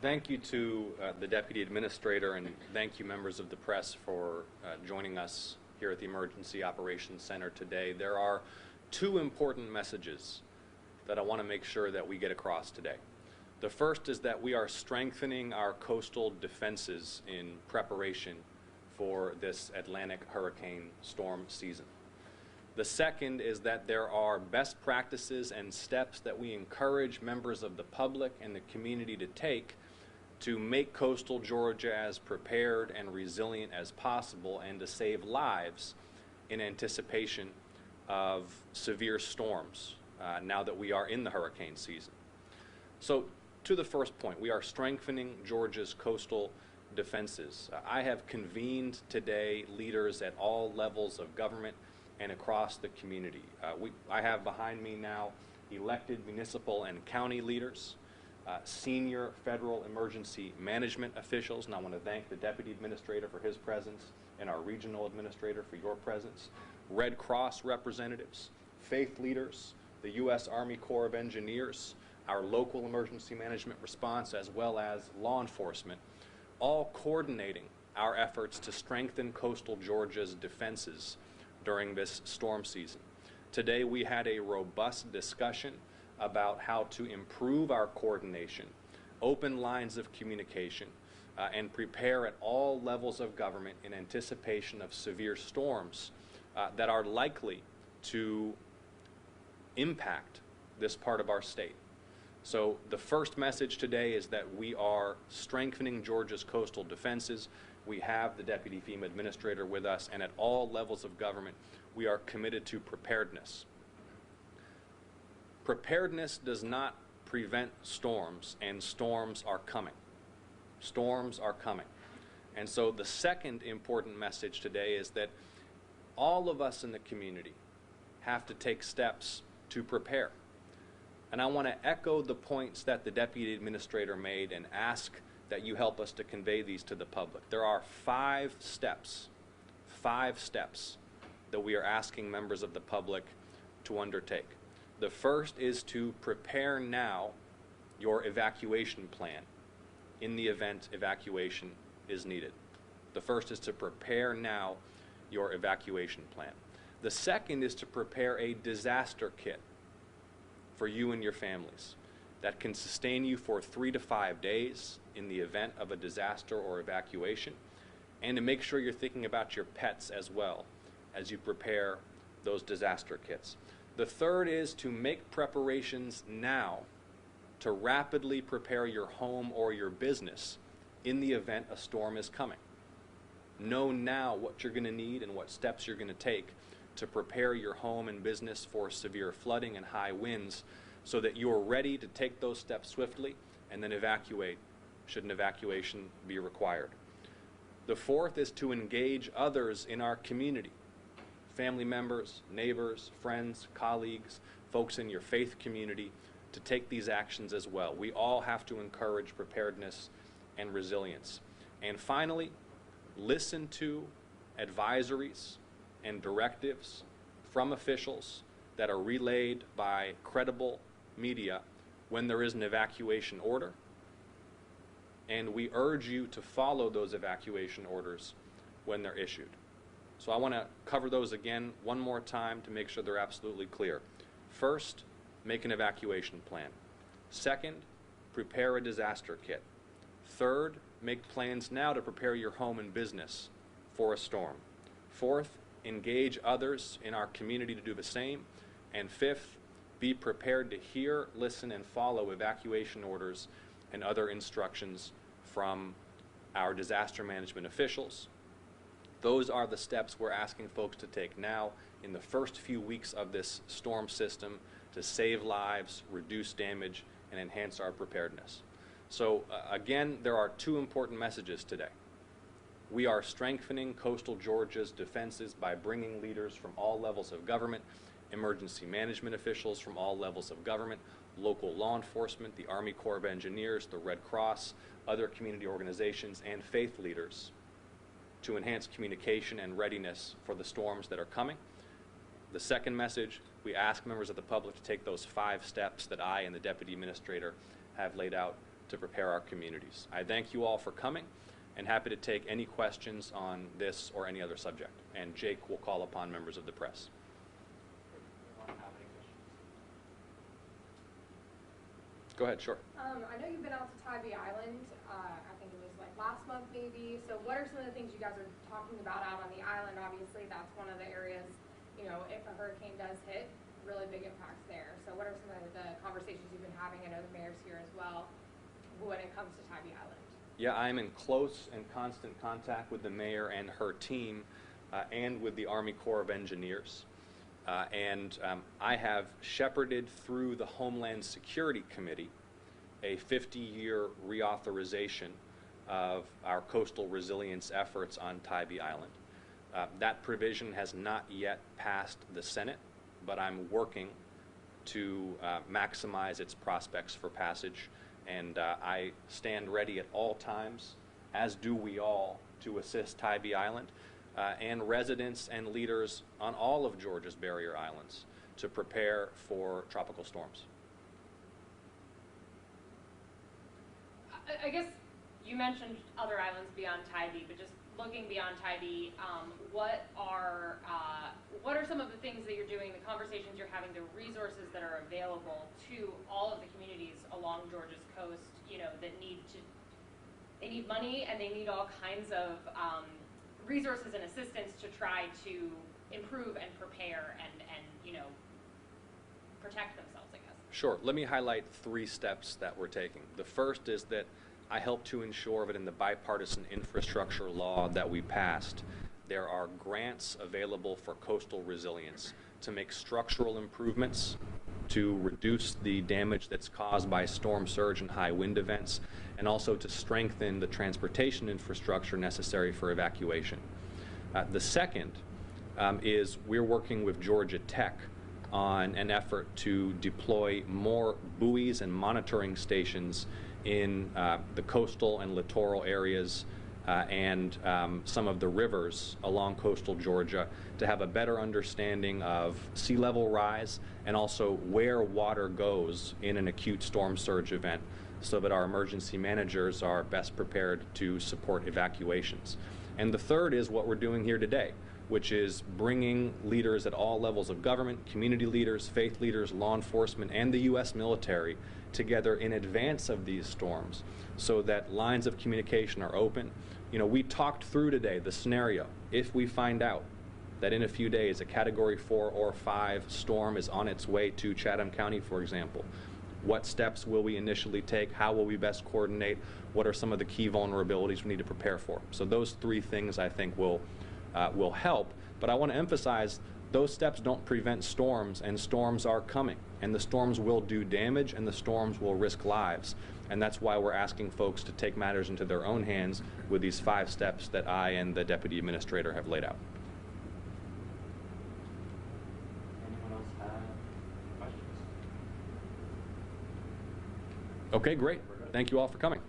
Thank you to the Deputy Administrator, and thank you members of the press for joining us here at the Emergency Operations Center today. There are two important messages that I want to make sure that we get across today. The first is that we are strengthening our coastal defenses in preparation for this Atlantic hurricane storm season. The second is that there are best practices and steps that we encourage members of the public and the community to take to make coastal Georgia as prepared and resilient as possible and to save lives in anticipation of severe storms now that we are in the hurricane season. So to the first point, we are strengthening Georgia's coastal defenses. I have convened today leaders at all levels of government and across the community. I have behind me now elected municipal and county leaders, senior federal emergency management officials, and I want to thank the Deputy Administrator for his presence and our regional administrator for your presence, Red Cross representatives, faith leaders, the U.S. Army Corps of Engineers, our local emergency management response, as well as law enforcement, all coordinating our efforts to strengthen coastal Georgia's defenses during this storm season. Today we had a robust discussion about how to improve our coordination, open lines of communication, and prepare at all levels of government in anticipation of severe storms that are likely to impact this part of our state. So the first message today is that we are strengthening Georgia's coastal defenses. We have the Deputy FEMA Administrator with us, and at all levels of government, we are committed to preparedness. Preparedness does not prevent storms, and storms are coming. Storms are coming. And so the second important message today is that all of us in the community have to take steps to prepare. And I want to echo the points that the Deputy Administrator made and ask that you help us to convey these to the public. There are five steps that we are asking members of the public to undertake. The first is to prepare now your evacuation plan in the event evacuation is needed. The first is to prepare now your evacuation plan. The second is to prepare a disaster kit for you and your families that can sustain you for 3 to 5 days in the event of a disaster or evacuation, and to make sure you're thinking about your pets as well as you prepare those disaster kits. The third is to make preparations now to rapidly prepare your home or your business in the event a storm is coming. Know now what you're going to need and what steps you're going to take to prepare your home and business for severe flooding and high winds so that you are ready to take those steps swiftly and then evacuate should an evacuation be required. The fourth is to engage others in our community, family members, neighbors, friends, colleagues, folks in your faith community, to take these actions as well. We all have to encourage preparedness and resilience. And finally, listen to advisories and directives from officials that are relayed by credible media when there is an evacuation order, and we urge you to follow those evacuation orders when they're issued. So I want to cover those again one more time to make sure they're absolutely clear. First, make an evacuation plan. Second, prepare a disaster kit. Third, make plans now to prepare your home and business for a storm. Fourth, engage others in our community to do the same. And fifth, be prepared to hear, listen, and follow evacuation orders and other instructions from our disaster management officials. Those are the steps we're asking folks to take now in the first few weeks of this storm system to save lives, reduce damage, and enhance our preparedness. So again, there are two important messages today. We are strengthening coastal Georgia's defenses by bringing leaders from all levels of government, emergency management officials from all levels of government, local law enforcement, the Army Corps of Engineers, the Red Cross, other community organizations, and faith leaders to enhance communication and readiness for the storms that are coming. The second message, we ask members of the public to take those 5 steps that I and the Deputy Administrator have laid out to prepare our communities. I thank you all for coming and happy to take any questions on this or any other subject. And Jake will call upon members of the press. Go ahead, sure. I know you've been out to Tybee Island. I think it was like last month maybe. So what are some of the things you guys are talking about out on the island? Obviously, that's one of the areas, you know, if a hurricane does hit, really big impacts there. So what are some of the conversations you've been having? I know the mayor's here as well when it comes to Tybee Island. Yeah, I'm in close and constant contact with the mayor and her team and with the Army Corps of Engineers. I have shepherded through the Homeland Security Committee a 50-year reauthorization of our coastal resilience efforts on Tybee Island. That provision has not yet passed the Senate, but I'm working to maximize its prospects for passage, and I stand ready at all times, as do we all, to assist Tybee Island and residents and leaders on all of Georgia's barrier islands to prepare for tropical storms. I guess you mentioned other islands beyond Tybee, but just looking beyond Tybee, what are some of the things that you're doing, the conversations you're having, the resources that are available to all of the communities along Georgia's coast, you know, that they need money and they need all kinds of resources and assistance to try to improve and prepare and you know, protect themselves, I guess. Sure. Let me highlight 3 steps that we're taking. The first is that I help to ensure that in the bipartisan infrastructure law that we passed, there are grants available for coastal resilience to make structural improvements to reduce the damage that's caused by storm surge and high wind events, and also to strengthen the transportation infrastructure necessary for evacuation. The second is we're working with Georgia Tech on an effort to deploy more buoys and monitoring stations in the coastal and littoral areas and some of the rivers along coastal Georgia to have a better understanding of sea level rise and also where water goes in an acute storm surge event, so that our emergency managers are best prepared to support evacuations. And the third is what we're doing here today, which is bringing leaders at all levels of government, community leaders, faith leaders, law enforcement, and the U.S. military together in advance of these storms so that lines of communication are open. You know, we talked through today the scenario. If we find out that in a few days a Category 4 or 5 storm is on its way to Chatham County, for example, what steps will we initially take? How will we best coordinate? What are some of the key vulnerabilities we need to prepare for? So those 3 things I think will help. But I want to emphasize those steps don't prevent storms, and storms are coming. And the storms will do damage, and the storms will risk lives. And that's why we're asking folks to take matters into their own hands with these 5 steps that I and the Deputy Administrator have laid out. Anyone else have questions? Okay, great. Thank you all for coming.